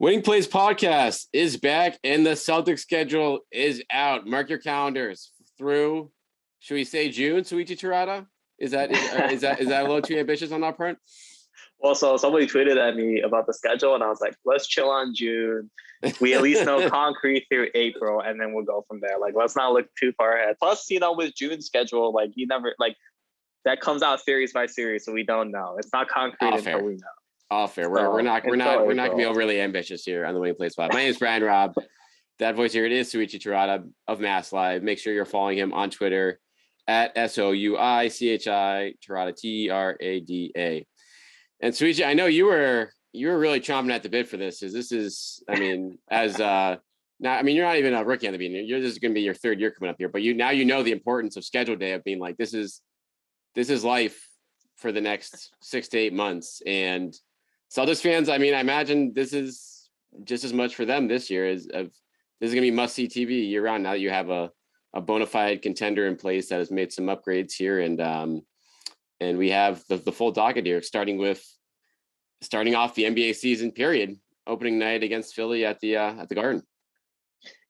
Winning Plays Podcast is back and the Celtics schedule is out. Mark your calendars through, should we say June, Souichi Terada? Is that a little too ambitious on that front? Well, so somebody tweeted at me about the schedule and I was like, let's chill on June. We at least know concrete through April and then we'll go from there. Like, let's not look too far ahead. Plus, with June's schedule, like you never that comes out series by series, so we don't know. It's not concrete until we know. All fair. We're not gonna be overly ambitious here on the Winning Plays Pod. My name is Brian Robb. That voice here, it is Souichi Terada of Mass Live. Make sure you're following him on Twitter at SOUICHI Terada TERADA. And Souichi, I know you were really chomping at the bit for this. You're not even a rookie on the beat. This is going to be your third year coming up here, but you know the importance of schedule day of being like this is life for the next 6 to 8 months. And Celtics fans, I imagine this is just as much for them this year this is going to be must-see TV year-round now that you have a bona fide contender in place that has made some upgrades here. And we have the full docket here, starting off the NBA season period, opening night against Philly at the Garden.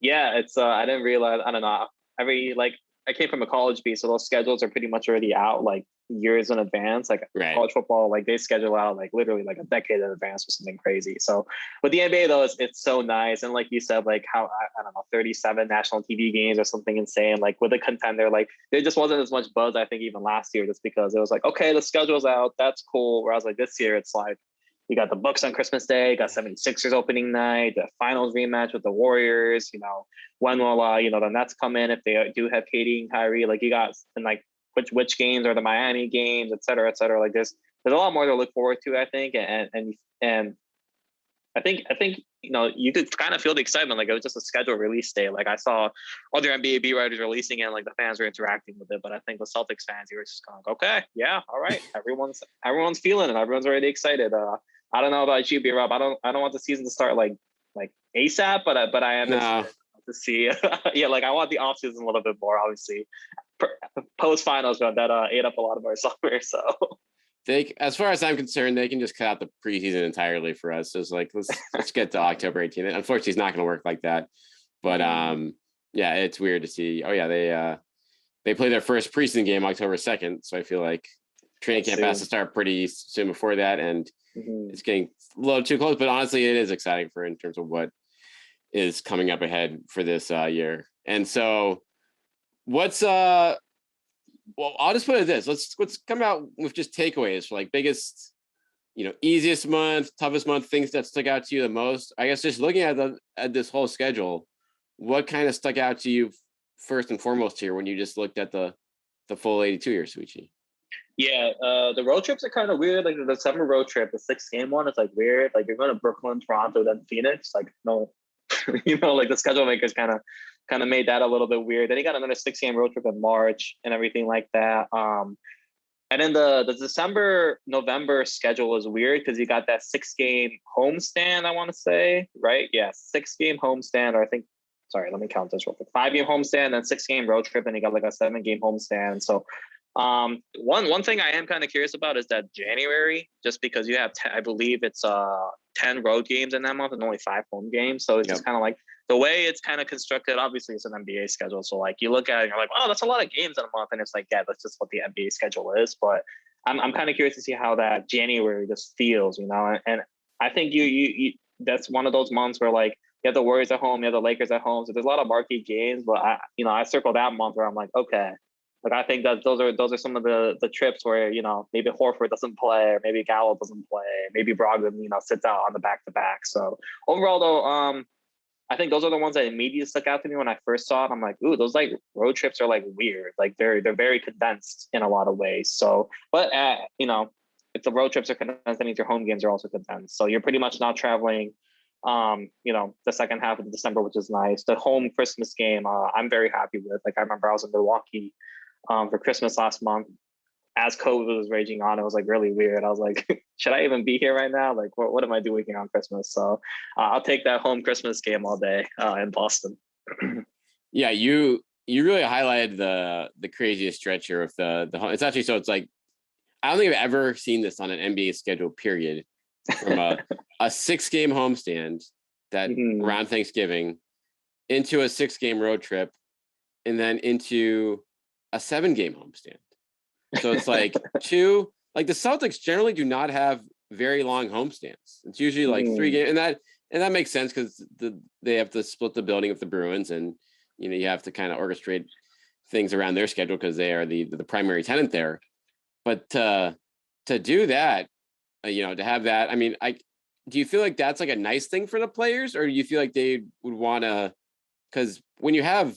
Yeah, it's I didn't realize. I don't know. I came from a college beat, so those schedules are pretty much already out like years in advance. Like right. College football, like they schedule out like literally like a decade in advance or something crazy. So with the NBA though, it's so nice. And like you said, like how, I don't know, 37 national TV games or something insane. Like with a contender, like there just wasn't as much buzz, I think, even last year, just because it was like, okay, the schedule's out. That's cool. Whereas like this year, it's like, you got the Bucks on Christmas Day, got 76ers opening night, the finals rematch with the Warriors, when will, the Nets come in if they do have KD and Kyrie, like you got, and like which games are the Miami games, et cetera, et cetera. Like there's a lot more to look forward to, I think. And I think, you could kind of feel the excitement. Like it was just a scheduled release day. Like I saw other NBA beat writers releasing it and like the fans were interacting with it. But I think the Celtics fans, you were just kind of like, okay, yeah, all right. Everyone's feeling it. Everyone's already excited. I don't know about you, B-Rob. I don't want the season to start like ASAP, but I am excited to see. Yeah, like I want the off season a little bit more, obviously. Post finals, but that ate up a lot of our summer. So as far as I'm concerned, they can just cut out the preseason entirely for us. So it's like let's get to October 18th. Unfortunately, it's not going to work like that. But yeah, it's weird to see. Oh yeah, they play their first preseason game October 2nd. So I feel like training camp has to start pretty soon before that, and it's getting a little too close. But honestly, it is exciting in terms of what is coming up ahead for this year. And so, what's well, I'll just put it this. Let's come out with just takeaways for like biggest, easiest month, toughest month, things that stuck out to you the most. I guess just looking at this whole schedule, what kind of stuck out to you first and foremost here when you just looked at the full 82 year Souichi? Yeah, the road trips are kind of weird. Like the December road trip, the 6-game one is like weird. Like you're going to Brooklyn, Toronto, then Phoenix. Like no, like the schedule makers kind of made that a little bit weird. Then you got another 6-game road trip in March and everything like that. And then the December-November schedule is weird because you got that 6-game homestand, I want to say, right? Yeah, 6-game homestand, or I think, sorry, let me count this real quick. 5-game homestand, then 6-game road trip, and you got like a 7-game homestand. So one thing I am kind of curious about is that January, just because you have, I believe it's 10 road games in that month and only 5 home games. So it's just kind of like the way it's kind of constructed. Obviously, it's an NBA schedule. So like you look at it and you're like, oh, that's a lot of games in a month. And it's like, yeah, that's just what the NBA schedule is. But I'm kind of curious to see how that January just feels, And I think you that's one of those months where like you have the Warriors at home, you have the Lakers at home. So there's a lot of marquee games. But I circle that month where I'm like, okay. Like I think that those are some of the trips where maybe Horford doesn't play, or maybe Gallo doesn't play, maybe Brogdon sits out on the back-to-back. So overall though, I think those are the ones that immediately stuck out to me when I first saw it. I'm like, ooh, those like road trips are like weird, like they're very condensed in a lot of ways. So, but if the road trips are condensed, that means your home games are also condensed. So you're pretty much not traveling. The second half of December, which is nice. The home Christmas game, I'm very happy with. Like I remember I was in Milwaukee for Christmas last month as COVID was raging on. It was like really weird. I was like, should I even be here right now? Like, what am I doing here on Christmas? So I'll take that home Christmas game all day in Boston. Yeah, you really highlighted the craziest stretch here with the it's actually, so it's like, I don't think I've ever seen this on an NBA schedule, period. From a 6-game homestand that around Thanksgiving into a 6-game road trip and then into a 7-game homestand. So it's like the Celtics generally do not have very long homestands. It's usually like 3 games, and that makes sense because they have to split the building with the Bruins, and you have to kind of orchestrate things around their schedule because they are the primary tenant there. But to do that, to have that, I mean, do you feel like that's like a nice thing for the players, or do you feel like they would want to? Because when you have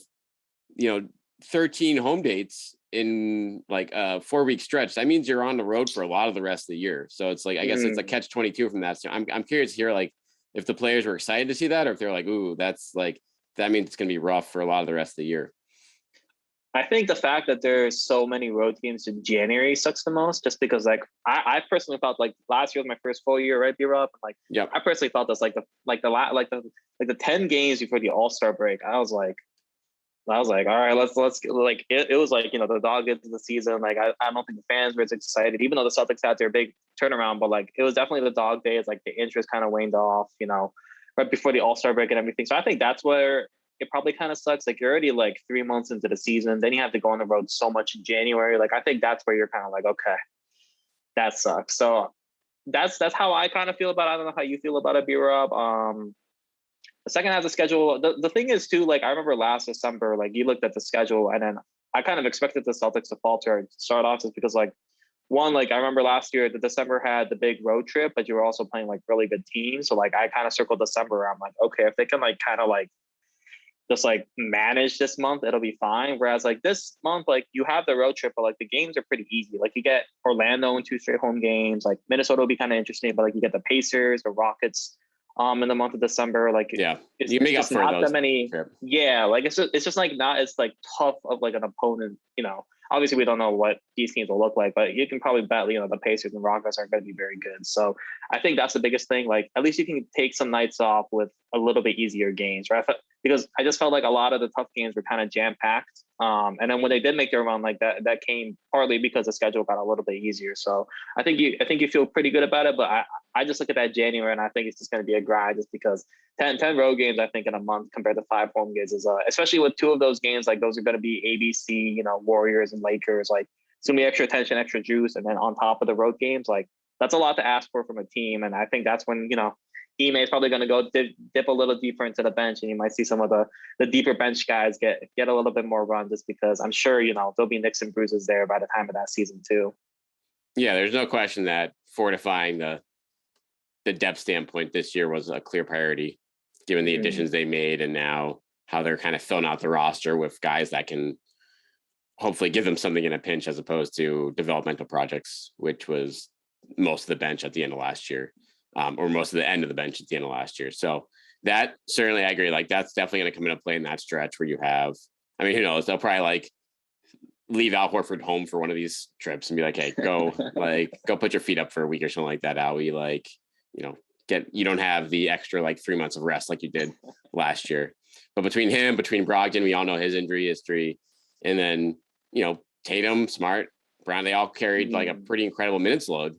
13 home dates in like a 4-week stretch, that means you're on the road for a lot of the rest of the year. So it's like, I guess it's a catch-22 from that. So I'm curious to hear like if the players were excited to see that, or if they're like, ooh, that's like, that means it's going to be rough for a lot of the rest of the year. I think the fact that there's so many road games in January sucks the most, just because like I personally felt like last year was my first full year, right, B-Rob? Like, I personally felt this like the 10 games before the All-Star break. I was like, all right, let's like it was like the dog into the season. Like I don't think the fans were as excited, even though the Celtics had their big turnaround. But like it was definitely the dog days. Like the interest kind of waned off, right before the All-Star break and everything. So I think that's where it probably kind of sucks. Like you're already like 3 months into the season, then you have to go on the road so much in January. Like I think that's where you're kind of like, okay, that sucks. So that's how I kind of feel about it. I don't know how you feel about it, B-Rob. The second half of the schedule, the thing is too, like I remember last December, like you looked at the schedule and then I kind of expected the Celtics to falter and start off just because like one, like I remember last year, the December had the big road trip, but you were also playing like really good teams. So like I kind of circled December. I'm like, okay, if they can like kind of like just like manage this month, it'll be fine. Whereas like this month, like you have the road trip, but like the games are pretty easy. Like you get Orlando in 2 straight home games. Like Minnesota will be kind of interesting, but like you get the Pacers, the Rockets, in the month of December. Like you make up for not those. that many. Yeah, like it's just like not as like tough of like an opponent. Obviously we don't know what these teams will look like, but you can probably bet the Pacers and Rockets aren't going to be very good. So I think that's the biggest thing. Like at least you can take some nights off with a little bit easier games, right? Because I just felt like a lot of the tough games were kind of jam packed. And then when they did make their run like that came partly because the schedule got a little bit easier. So I think you feel pretty good about it, but I just look at that January and I think it's just going to be a grind just because 10 road games, I think in a month compared to 5 home games is especially with 2 of those games, like those are going to be ABC, Warriors and Lakers, like it's going to be extra attention, extra juice. And then on top of the road games, like that's a lot to ask for from a team. And I think that's when, Ime is probably going to go dip a little deeper into the bench, and you might see some of the deeper bench guys get a little bit more run just because I'm sure, there'll be nicks and bruises there by the time of that season too. Yeah, there's no question that fortifying the depth standpoint this year was a clear priority, given the additions they made and now how they're kind of filling out the roster with guys that can hopefully give them something in a pinch as opposed to developmental projects, which was most of the bench at the end of last year. Or most of the end of the bench at the end of last year. So that certainly, I agree. Like that's definitely going to come into play in that stretch where you have, I mean, who knows? They'll probably like leave Al Horford home for one of these trips and be like, hey, go put your feet up for a week or something like that. Howie, like, you don't have the extra like 3 months of rest like you did last year. But between Brogdon, we all know his injury history. And then, Tatum, Smart, Brown, they all carried like a pretty incredible minutes load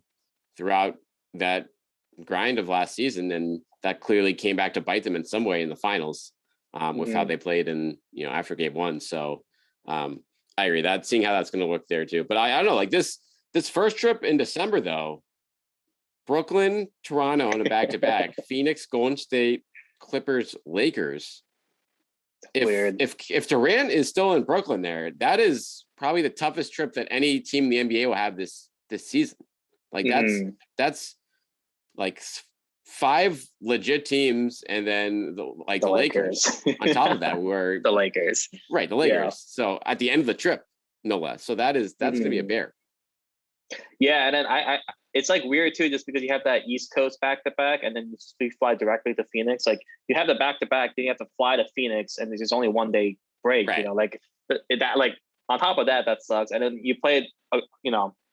throughout that grind of last season, and that clearly came back to bite them in some way in the finals with how they played in after game 1. So I agree that seeing how that's going to look there too. But I don't know, like this first trip in December though, Brooklyn, Toronto on a back-to-back, Phoenix, Golden State, Clippers, Lakers. If Durant is still in Brooklyn there, that is probably the toughest trip that any team in the NBA will have this season. Like that's like 5 legit teams, and then the Lakers on top of that were the Lakers, right? The Lakers. Yeah. So at the end of the trip, no less. So that's going to be a bear. Yeah, and then I it's like weird too, just because you have that East Coast back to back, and then you fly directly to Phoenix. Like you have the back to back, then you have to fly to Phoenix, and there's only 1 day break. Right. Like that. Like on top of that sucks. And then you played.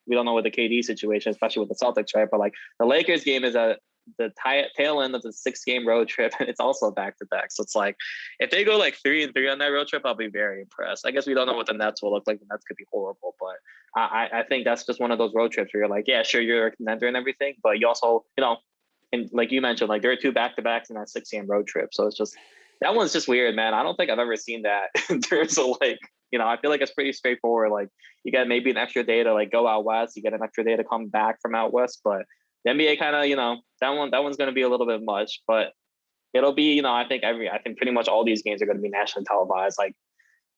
We don't know what the KD situation, especially with the Celtics, right? But like the Lakers game is the tail end of the 6-game road trip, and it's also back to back. So it's like if they go like 3-3 on that road trip, I'll be very impressed. I guess we don't know what the Nets will look like. The Nets could be horrible, but I think that's just one of those road trips where you're like, yeah, sure, you're a contender and everything, but you also and like you mentioned, like there are 2 back-to-backs in that 6-game road trip. So it's just, that one's just weird, man. I don't think I've ever seen that in terms of like, I feel like it's pretty straightforward. Like you get maybe an extra day to like go out west, you get an extra day to come back from out west, but the NBA kind of, that one's going to be a little bit much, but it'll be, I think pretty much all these games are going to be nationally televised. Like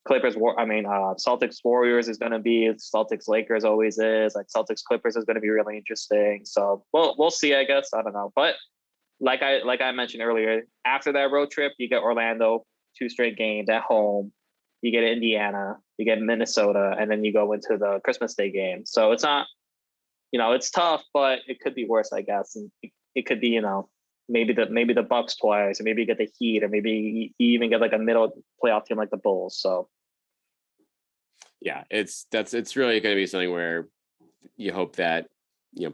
Celtics Warriors is going to be, Celtics Lakers always is, like Celtics Clippers is going to be really interesting. So we'll see, I guess. I don't know. But like I mentioned earlier, after that road trip, you get Orlando, 2 straight games at home. You get Indiana, you get Minnesota, and then you go into the Christmas Day game. So it's not, it's tough, but it could be worse, I guess. And it could be, maybe the Bucks twice, or maybe you get the Heat, or maybe you even get like a middle playoff team like the Bulls. So yeah, it's really going to be something where you hope that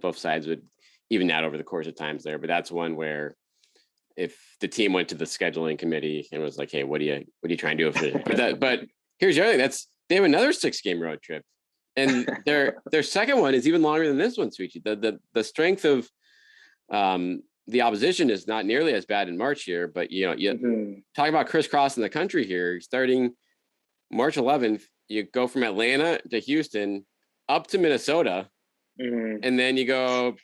both sides would even out over the course of times there. But that's one where if the team went to the scheduling committee and was like, hey, what are you trying to do? But here's the other thing: they have another 6-game road trip, and their second one is even longer than this one, Souichi. The strength of the opposition is not nearly as bad in March here, but talk about crisscrossing the country here. Starting March 11th, you go from Atlanta to Houston, up to Minnesota, and then you go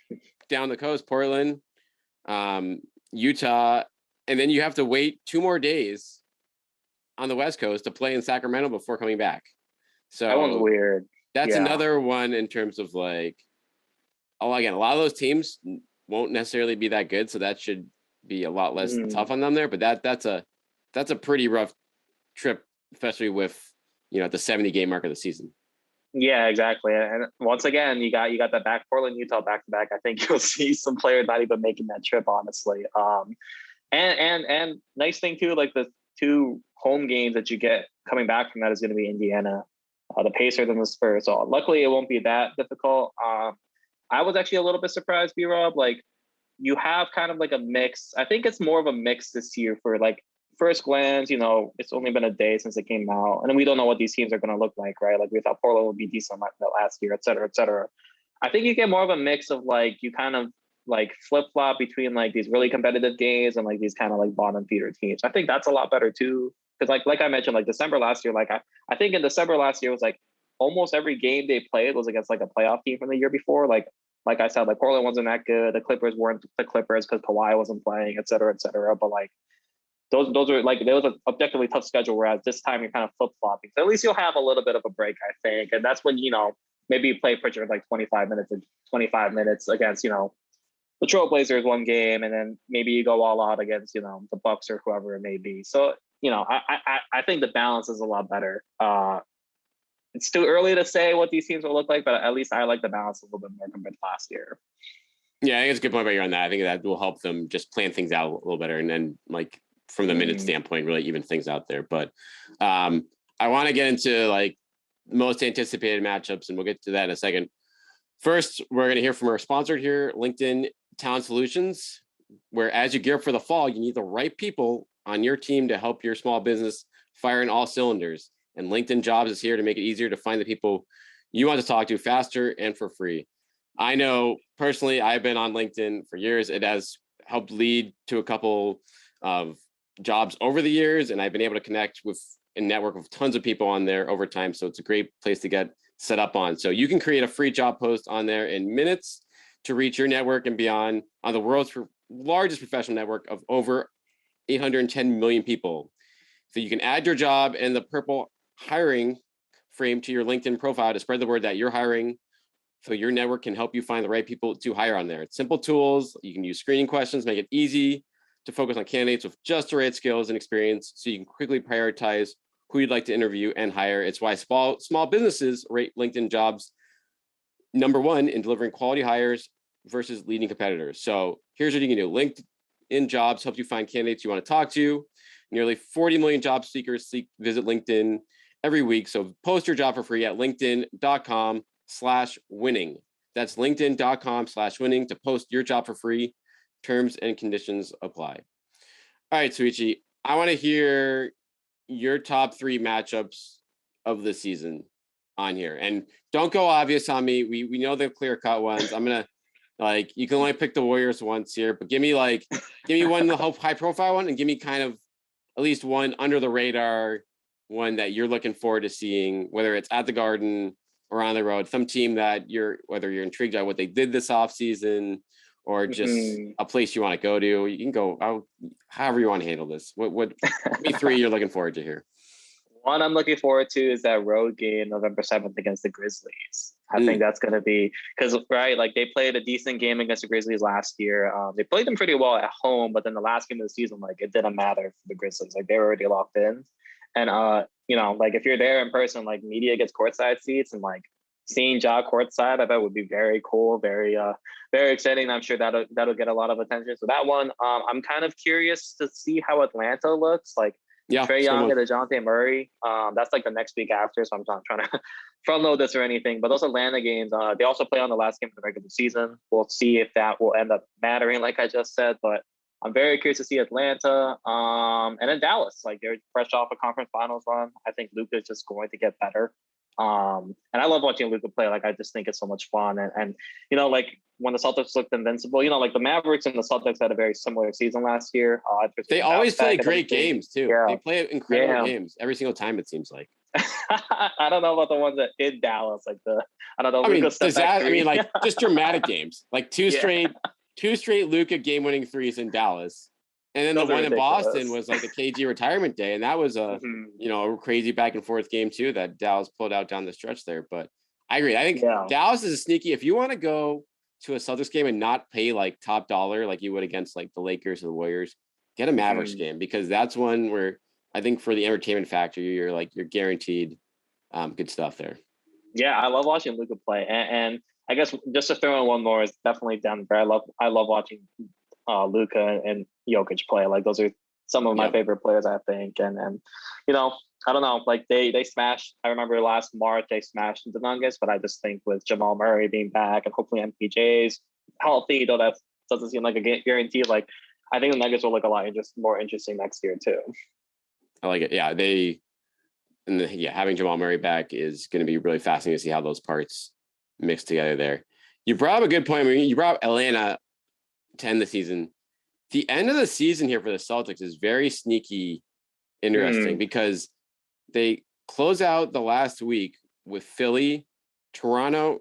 down the coast, Portland, Utah, and then you have to wait 2 more days on the West Coast to play in Sacramento before coming back. So that one's weird. That's another one in terms of like, again, a lot of those teams won't necessarily be that good, so that should be a lot less tough on them there. But that's a pretty rough trip, especially with at the 70-game mark of the season. Yeah, exactly. And once again, you got that Portland, Utah back-to-back. I think you'll see some players not even making that trip, honestly. And nice thing too, like the 2 home games that you get coming back from that is going to be Indiana, the Pacers, and the Spurs. So luckily, it won't be that difficult. I was actually a little bit surprised, B-Rob. Like you have kind of like a mix. I think it's more of a mix this year for like first glance, it's only been a day since it came out. And we don't know what these teams are going to look like, right? Like we thought Portland would be decent last year, et cetera, et cetera. I think you get more of a mix of like, you kind of like flip-flop between like these really competitive games and like these kind of like bottom feeder teams. I think that's a lot better too. Because like I mentioned, like December last year, like I think in December last year was like almost every game they played was against like a playoff team from the year before. Like I said, like Portland wasn't that good. The Clippers weren't the Clippers because Kawhi wasn't playing, et cetera, et cetera. But like those are like, there was an objectively tough schedule, whereas this time you're kind of flip-flopping. So at least you'll have a little bit of a break, I think. And that's when, maybe you play Pritchard like 25 minutes against, the Trailblazers one game, and then maybe you go all out against, the Bucks or whoever it may be. So, I think the balance is a lot better. It's too early to say what these teams will look like, but at least I like the balance a little bit more compared to last year. Yeah, I think it's a good point about you on that. I think that will help them just plan things out a little better, and then like from the minute standpoint, really even things out there. But I want to get into like most anticipated matchups, and we'll get to that in a second. First, we're going to hear from our sponsor here, LinkedIn Talent Solutions, where as you gear up for the fall, you need the right people on your team to help your small business fire in all cylinders. And LinkedIn Jobs is here to make it easier to find the people you want to talk to faster and for free. I know personally, I've been on LinkedIn for years. It has helped lead to a couple of jobs over the years, and I've been able to connect with and network with tons of people on there over time. So it's a great place to get set up on. So you can create a free job post on there in minutes to reach your network and beyond on the world's largest professional network of over 810 million people. So you can add your job and the purple hiring frame to your LinkedIn profile to spread the word that you're hiring, so your network can help you find the right people to hire on there. It's simple tools. You can use screening questions, make it easy to focus on candidates with just the right skills and experience, so you can quickly prioritize who you'd like to interview and hire. It's why small businesses rate LinkedIn Jobs #1 in delivering quality hires versus leading competitors. So here's what you can do. LinkedIn Jobs helps you find candidates you want to talk to. Nearly 40 million job seekers visit LinkedIn every week. So post your job for free at linkedin.com/winning. That's linkedin.com/winning to post your job for free. Terms and conditions apply. All right, Souichi, I want to hear your top 3 matchups of the season on here. And don't go obvious on me. We know the clear-cut ones. I'm going to Like you can only pick the Warriors once here, but give me one high profile one, and give me kind of at least one under the radar one that you're looking forward to seeing, whether it's at the Garden or on the road, some team that whether you're intrigued by what they did this offseason or just a place you want to go to. You can go however you want to handle this. What me three you're looking forward to here? One I'm looking forward to is that road game November 7th against the Grizzlies. I think that's going to be because, right, like they played a decent game against the Grizzlies last year. They played them pretty well at home, but then the last game of the season, like it didn't matter for the Grizzlies. Like they were already locked in. And, you know, like if you're there in person, like media gets courtside seats and like seeing Ja courtside, I bet would be very cool, very exciting. I'm sure that'll get a lot of attention. So that one, I'm kind of curious to see how Atlanta looks like. Yeah, Trae Young and DeJounte Murray. That's like the next week after, so I'm not trying to front load this or anything. But those Atlanta games, they also play on the last game of the regular season. We'll see if that will end up mattering, like I just said. But I'm very curious to see Atlanta. And then Dallas, like they're fresh off a conference finals run. I think Luka is just going to get better. And I love watching Luka play. Like I just think it's so much fun. And you know, like when the Celtics looked invincible, you know, like the Mavericks and the Celtics had a very similar season last year. They always play great games too. Yeah. They play incredible games every single time, it seems like. I don't know about the ones that in Dallas, like I don't know. I mean, like just dramatic games, like two straight Luka game-winning threes in Dallas. And then the one in Boston was like the KG retirement day. And that was a crazy back and forth game too that Dallas pulled out down the stretch there. But I agree. I think Dallas is a sneaky. If you want to go to a Celtics game and not pay like top dollar like you would against like the Lakers or the Warriors, get a Mavericks game, because that's one where I think for the entertainment factor, you're guaranteed good stuff there. Yeah, I love watching Luka play. And I guess just to throw in one more is definitely Denver. I love watching Luka and Jokic play. Like those are some of my favorite players, I think. And you know, I don't know, like they smashed. I remember last March they smashed the Nuggets, but I just think with Jamal Murray being back and hopefully MPJ's healthy, though that doesn't seem like a guarantee. Like I think the Nuggets will look a lot more interesting next year too. I like it. Yeah, having Jamal Murray back is going to be really fascinating to see how those parts mix together there. You brought up a good point. I mean, you brought up Atlanta to end the season. The end of the season here for the Celtics is very sneaky interesting because they close out the last week with Philly, Toronto,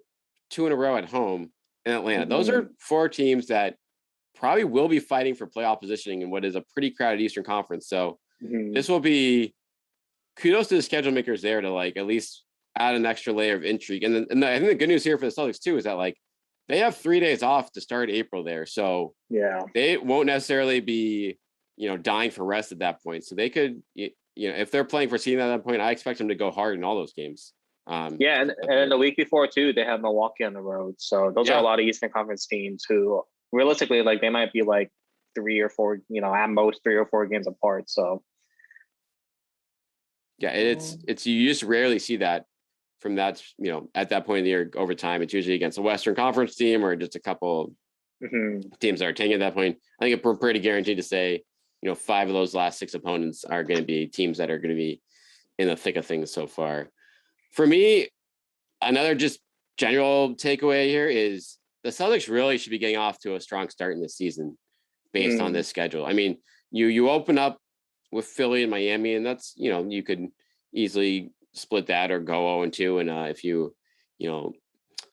2 in a row at home, and Atlanta. Those are 4 teams that probably will be fighting for playoff positioning in what is a pretty crowded Eastern Conference. So this will be kudos to the schedule makers there to like at least add an extra layer of intrigue. And I think the good news here for the Celtics too is that like they have 3 days off to start April there. So they won't necessarily be, dying for rest at that point. So they could, if they're playing for seeding at that point, I expect them to go hard in all those games. And the week before too, they have Milwaukee on the road. So those are a lot of Eastern Conference teams who realistically, like they might be like 3 or 4, at most 3 or 4 games apart. So yeah, it's you just rarely see that from that, at that point in the year over time. It's usually against a Western Conference team or just a couple teams that are tanking at that point. I think we're pretty guaranteed to say, 5 of those last 6 opponents are going to be teams that are going to be in the thick of things so far. For me, another just general takeaway here is the Celtics really should be getting off to a strong start in the season based on this schedule. I mean, you open up with Philly and Miami, and that's, you could easily split that or go 0-2. And if you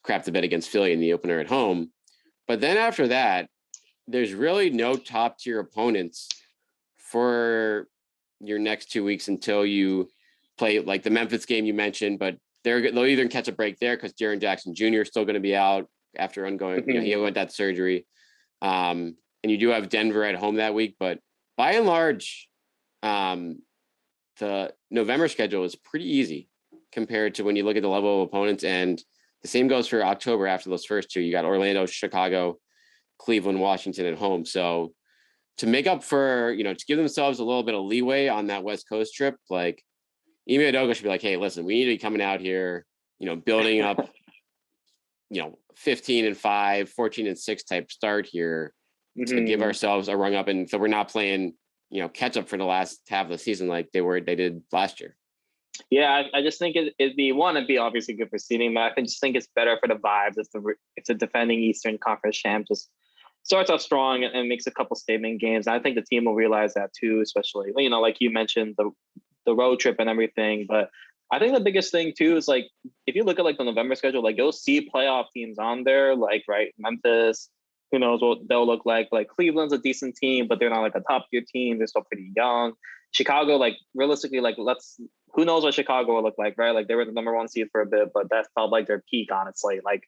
crap the bed against Philly in the opener at home. But then after that, there's really no top tier opponents for your next 2 weeks until you play like the Memphis game you mentioned, but they'll either catch a break there because Jaren Jackson Jr. is still going to be out after ongoing, he went that surgery. And you do have Denver at home that week, but by and large, the November schedule is pretty easy compared to when you look at the level of opponents. And the same goes for October after those first 2. You got Orlando, Chicago, Cleveland, Washington at home. So to make up for, to give themselves a little bit of leeway on that West Coast trip, like Ime Udoka should be like, hey, listen, we need to be coming out here, building up, 15-5, 14-6 type start here to give ourselves a rung up. And so we're not playing, catch up for the last half of the season like they did last year. Yeah, I just think it'd be one, it'd be obviously good for seeding, but I just think it's better for the vibes if the defending Eastern Conference champ just starts off strong and makes a couple statement games. I think the team will realize that too, especially, you know, like you mentioned, the road trip and everything. But I think the biggest thing too is like if you look at like the November schedule, like you'll see playoff teams on there, like right, Memphis, who knows what they'll look like. Like Cleveland's a decent team, but they're not like a top tier team. They're still pretty young. Chicago, like realistically, like who knows what Chicago will look like, right? Like they were the number one seed for a bit, but that felt like their peak, honestly. Like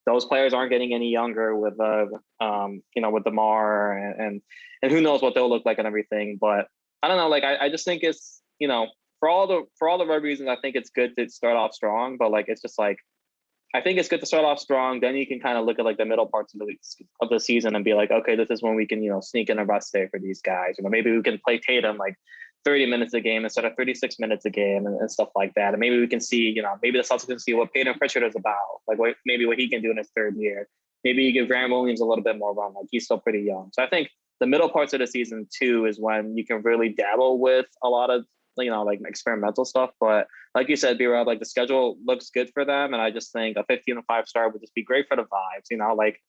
those players aren't getting any younger with you know, with DeMar and who knows what they'll look like and everything. But I don't know, like I just think it's, you know, for all the right reasons, I think it's good to start off strong, but like it's just like I think it's good to start off strong. Then you can kind of look at like the middle parts of the season and be like, okay, this is when we can, you know, sneak in a rest day for these guys. You know, maybe we can play Tatum like 30 minutes a game instead of 36 minutes a game and stuff like that. And maybe we can see, you know, maybe the Celtics can see what Peyton Pritchard is about, like maybe what he can do in his third year. Maybe you give Grant Williams a little bit more run, like he's still pretty young. So I think the middle parts of the season too is when you can really dabble with a lot of, you know, like experimental stuff. But like you said, B-Rob, like the schedule looks good for them. And I just think a 15-5 start would just be great for the vibes, you know, like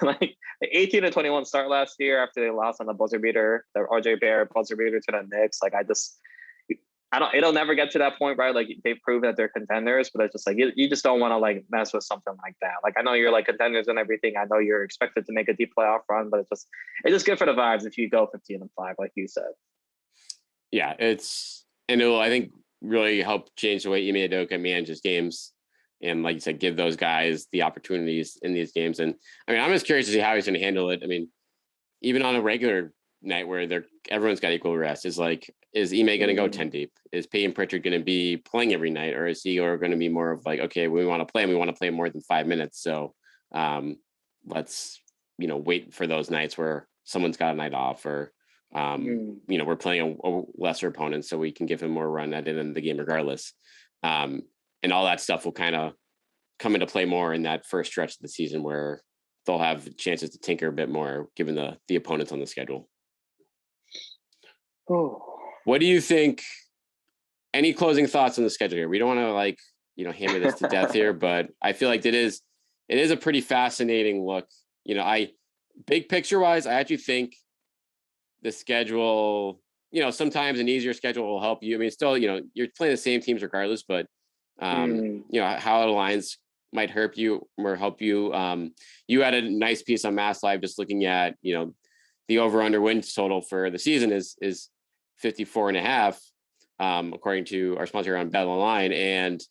like the 18-21 start last year after they lost on the buzzer beater, the RJ Barrett buzzer beater to the Knicks. Like it'll never get to that point, right? Like they've proven that they're contenders, but it's just like, you just don't want to like mess with something like that. Like I know you're like contenders and everything. I know you're expected to make a deep playoff run, but it's just good for the vibes if you go 15-5, like you said. Yeah, and it will, I think, really help change the way Ime Udoka manages games. And like you said, give those guys the opportunities in these games. And I mean, I'm just curious to see how he's going to handle it. I mean, even on a regular night where everyone's got equal rest, is Ime going to go 10 deep? Is Peyton Pritchard going to be playing every night, or is he going to be more of like, okay, we want to play and we want to play more than 5 minutes, so let's wait for those nights where someone's got a night off, or we're playing a lesser opponent, so we can give him more run at it in the game regardless. And all that stuff will kind of come into play more in that first stretch of the season where they'll have chances to tinker a bit more given the opponents on the schedule. Oh. What do you think? Any closing thoughts on the schedule here? We don't want to hammer this to death here, but I feel like it is a pretty fascinating look. Big picture wise, I actually think the schedule, sometimes an easier schedule will help you. I mean, still, you're playing the same teams regardless, but how it aligns might help you or help you. You had a nice piece on Mass Live just looking at, the over under win total for the season is 54.5, according to our sponsor on Bet Online. And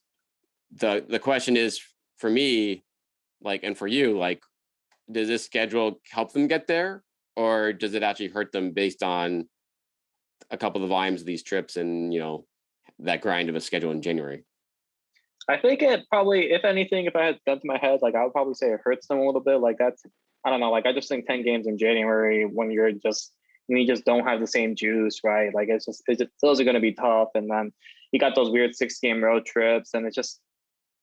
the question is for me, and for you, does this schedule help them get there, or does it actually hurt them based on a couple of the volumes of these trips and, that grind of a schedule in January? I think it probably, if anything, if I had gun to my head, I would probably say it hurts them a little bit. I don't know. I just think 10 games in January when you just don't have the same juice, right? Those are going to be tough. And then you got those weird 6-game road trips, and it's just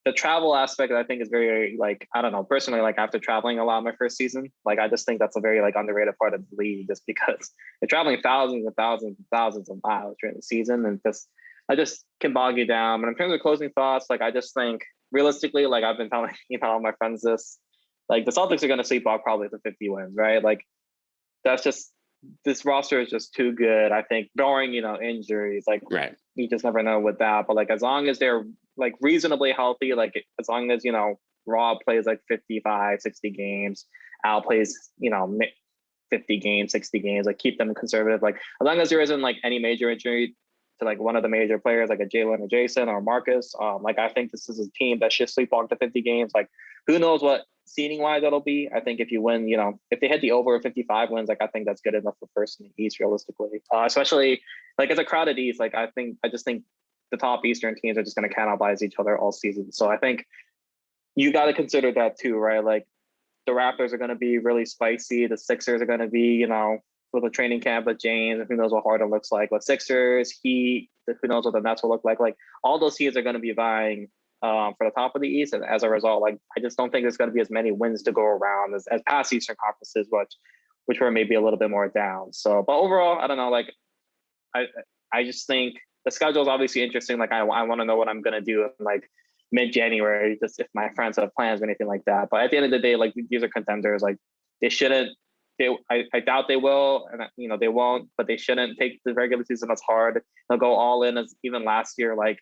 the travel aspect I think is very, I don't know, personally, after traveling a lot my first season, I just think that's a very underrated part of the league, just because you're traveling thousands and thousands and thousands of miles during the season, and I just can bog you down. But in terms of closing thoughts, I just think realistically, I've been telling all my friends this, the Celtics are going to sleepwalk probably to 50 wins, right? That's just, this roster is just too good. I think barring, injuries, right. You just never know with that. But as long as they're reasonably healthy, as long as, Robb plays 55, 60 games, Al plays, 50 games, 60 games, keep them conservative. As long as there isn't any major injury to one of the major players, a Jalen or Jason or Marcus, I think this is a team that should sleepwalk to 50 games. Who knows what seeding wise it'll be. I think if you win, if they hit the over 55 wins, I think that's good enough for first in the East realistically. Especially it's a crowded East. I just think the top Eastern teams are just going to cannibalize each other all season. So I think you got to consider that too, right? The Raptors are going to be really spicy. The Sixers are going to be, with a training camp with James, who knows what Harden looks like. With Sixers, Heat, who knows what the Nets will look like. All those teams are going to be vying for the top of the East, and as a result, I just don't think there's going to be as many wins to go around as past Eastern conferences, which were maybe a little bit more down. So, but overall, I don't know. I just think the schedule is obviously interesting. Like I want to know what I'm gonna do in like mid-January, just if my friends have plans or anything like that. But at the end of the day, like these are contenders. Like they shouldn't. I doubt they will, and they won't. But they shouldn't take the regular season as hard. They'll go all in as even last year. Like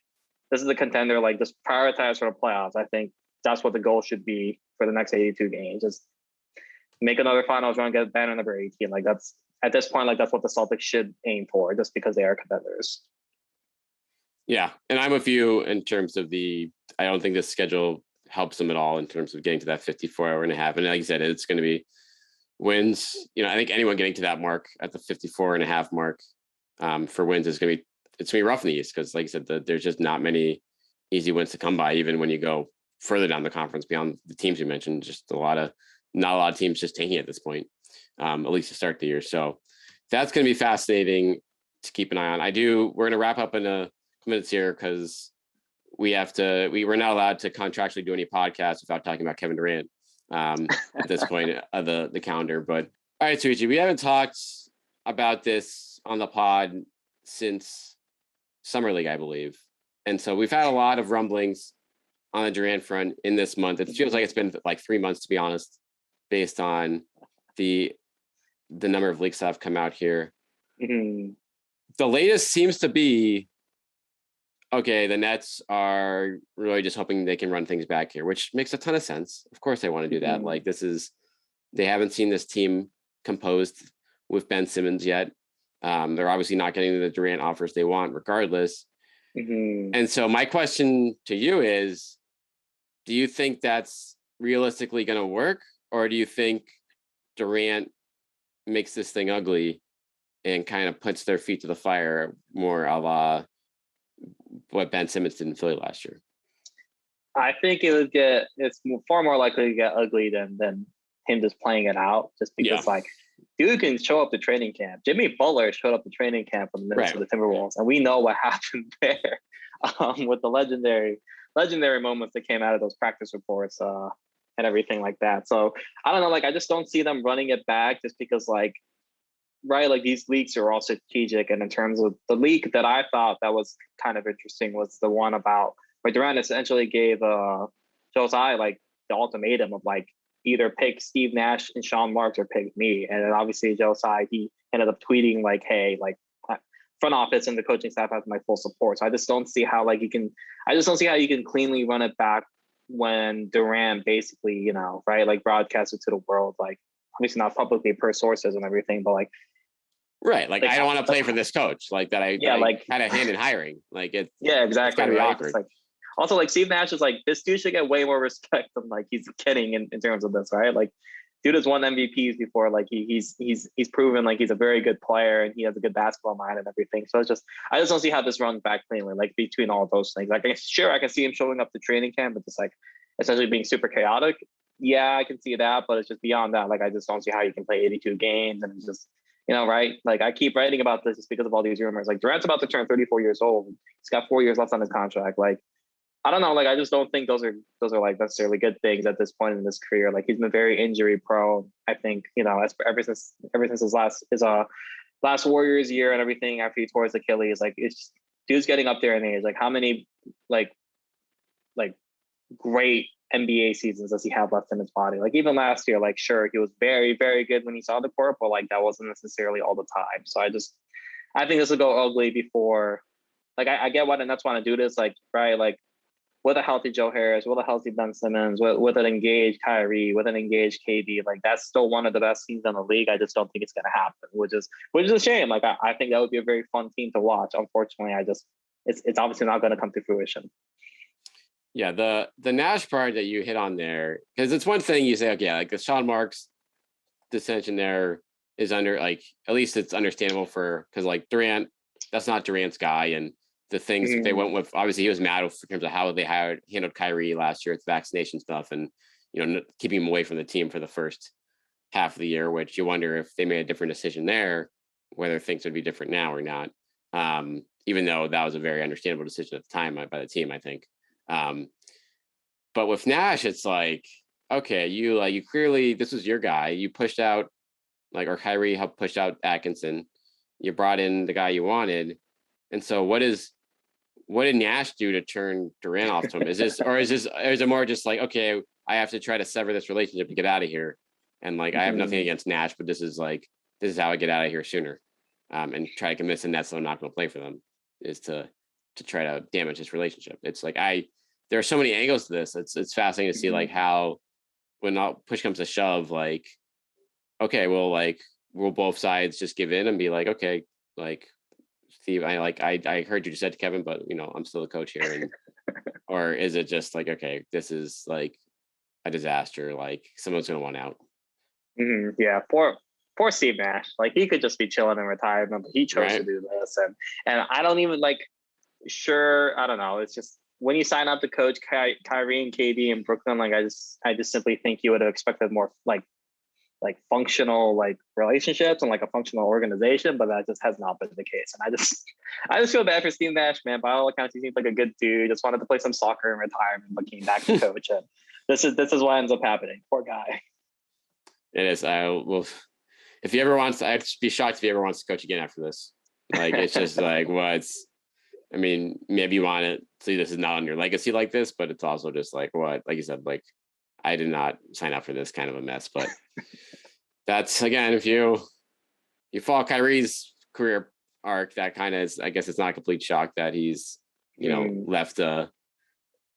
this is a contender. Like just prioritize for the playoffs. I think that's what the goal should be for the next 82 games. Just make another finals run, get banner number 18. Like that's at this point, like that's what the Celtics should aim for, just because they are contenders. Yeah, and I'm with you in terms of I don't think this schedule helps them at all in terms of getting to that 54 and a half. And like you said, it's going to be wins. I think anyone getting to that mark at the 54 and a half mark for wins it's going to be rough in the East, because like I said, there's just not many easy wins to come by, even when you go further down the conference beyond the teams you mentioned. Just not a lot of teams just taking it at this point, at least to start the year. So that's going to be fascinating to keep an eye on. We're going to wrap up in a minutes here, because we're not allowed to contractually do any podcasts without talking about Kevin Durant at this point of the calendar. But all right, Souichi, we haven't talked about this on the pod since Summer League, I believe. And so we've had a lot of rumblings on the Durant front in this month. It feels like it's been like 3 months, to be honest, based on the number of leaks that have come out here. Mm-hmm. The latest seems to be, okay, the Nets are really just hoping they can run things back here, which makes a ton of sense. Of course they want to do that. Mm-hmm. Like they haven't seen this team composed with Ben Simmons yet. They're obviously not getting the Durant offers they want regardless. Mm-hmm. And so my question to you is, do you think that's realistically going to work? Or do you think Durant makes this thing ugly and kind of puts their feet to the fire, more a la what Ben Simmons did in Philly last year? I think it's far more likely to get ugly than him just playing it out, just because like dude can show up to training camp. Jimmy Butler showed up to training camp for the Minnesota Timberwolves, and we know what happened there with the legendary moments that came out of those practice reports and everything like that. So I don't know, like I just don't see them running it back, just because like these leaks are all strategic. And in terms of the leak that I thought that was kind of interesting was the one about where Durant essentially gave Joe Tsai like the ultimatum of like either pick Steve Nash and Sean Marks or pick me. And then obviously Joe Tsai, he ended up tweeting like, hey, like front office and the coaching staff has my full support. So I just don't see how you can cleanly run it back when Durant basically, like broadcasted to the world, like obviously not publicly per sources and everything, but like, right. Like I don't want to play for this coach like that. I had a hand in hiring. Like it's exactly. It's gotta be awkward. Like, also, like Steve Nash is like, this dude should get way more respect than like he's getting in terms of this, right? Like, dude has won MVPs before. Like he's proven like he's a very good player and he has a good basketball mind and everything. So I just don't see how this runs back cleanly. Like between all those things, like sure I can see him showing up to training camp, but just like essentially being super chaotic. Yeah, I can see that, but it's just beyond that. Like I just don't see how you can play 82 games and it's just. Right? Like I keep writing about this just because of all these rumors. Like Durant's about to turn 34 years old. He's got 4 years left on his contract. Like, I don't know. Like, I just don't think those are like necessarily good things at this point in his career. Like he's been very injury prone. I think, ever since his last Warriors year and everything after he tore his Achilles, like it's just, dude's getting up there in age. Like how many like great NBA seasons does he have left in his body? Like even last year, like sure, he was very, very good when he saw the court, but like that wasn't necessarily all the time. So I think this will go ugly before. Like I get why the Nets want to do this, like right, like with a healthy Joe Harris, with a healthy Ben Simmons, with an engaged Kyrie, with an engaged KD, like that's still one of the best teams in the league. I just don't think it's going to happen, which is a shame. Like I think that would be a very fun team to watch. Unfortunately, it's obviously not going to come to fruition. Yeah, the Nash part that you hit on there, because it's one thing you say, okay, like the Sean Marks dissension there is under, like, at least it's understandable because like Durant, that's not Durant's guy, and the things they went with, obviously he was mad in terms of how they handled Kyrie last year, it's vaccination stuff, and keeping him away from the team for the first half of the year, which you wonder if they made a different decision there, whether things would be different now or not. Even though that was a very understandable decision at the time by the team, I think. But with Nash, it's like, okay, you clearly, this was your guy. You pushed out, or Kyrie helped push out Atkinson. You brought in the guy you wanted, And so what did Nash do to turn Durant off to him? Is it more just like, okay, I have to try to sever this relationship to get out of here? And like, I have nothing against Nash, but this is how I get out of here sooner. And try to convince the Nets that I'm not going to play for them is to try to damage this relationship. It's like, there are so many angles to this. It's fascinating to see like how, when all push comes to shove, like, okay, well, like, will both sides just give in and be like, okay, like, Steve, I heard you just said to Kevin, but I'm still the coach here, and or is it just like, okay, this is like a disaster, like someone's gonna want out? Yeah, poor Steve Nash. Like, he could just be chilling in retirement, but he chose to do this, and I don't even like. Sure, I don't know. It's just when you sign up to coach Kyrie and KD in Brooklyn, like I just simply think you would have expected more like functional like relationships and like a functional organization, but that just has not been the case. And I just feel bad for Steve Nash, man. By all accounts, he seems like a good dude. Just wanted to play some soccer in retirement, but came back to coach. And this is what ends up happening. Poor guy. It is. If he ever wants, I'd be shocked if he ever wants to coach again after this. Like, it's just like, I mean, maybe you want to see this is not on your legacy like this, but it's also just like, what, like you said, like, I did not sign up for this kind of a mess. But that's, again, if you follow Kyrie's career arc, that kind of is, I guess it's not a complete shock that he's, left an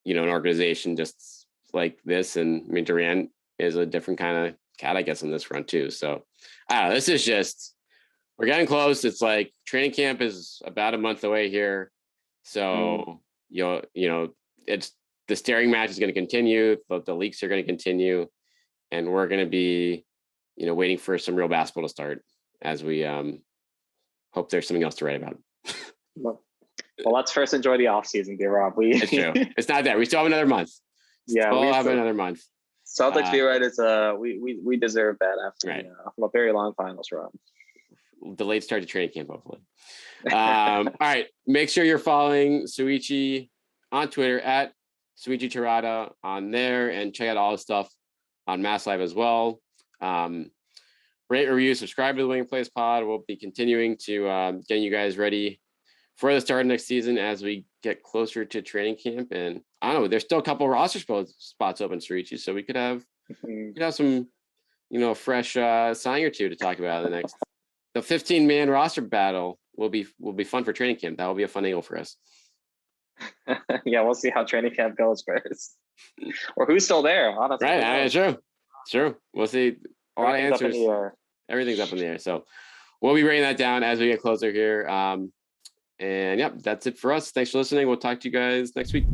organization just like this. And I mean, Durant is a different kind of cat, I guess, on this front too. So I don't know, this is just, we're getting close. It's like training camp is about a month away here. So, it's, the staring match is going to continue. The leaks are going to continue, and we're going to be, waiting for some real basketball to start as we hope there's something else to write about. Well, let's first enjoy the off season, Rob. It's true. It's not that we still have another month. We'll have another month. Celtics be right. It's we deserve that after a very long finals run. Delayed start to training camp, hopefully. All right. Make sure you're following Souichi on Twitter at Souichi Terada on there, and check out all the stuff on Mass Live as well. Rate, review, subscribe to the Wing Plays Pod. We'll be continuing to getting you guys ready for the start of next season as we get closer to training camp. And I don't know, there's still a couple roster spots open, Souichi, so we could have some fresh signing or two to talk about in the 15-man roster battle will be fun for training camp. That will be a fun angle for us. Yeah, we'll see how training camp goes first, or who's still there. Honestly, right? True. We'll see. A lot of answers. Everything's up in the air. So we'll be writing that down as we get closer here. And yep, that's it for us. Thanks for listening. We'll talk to you guys next week.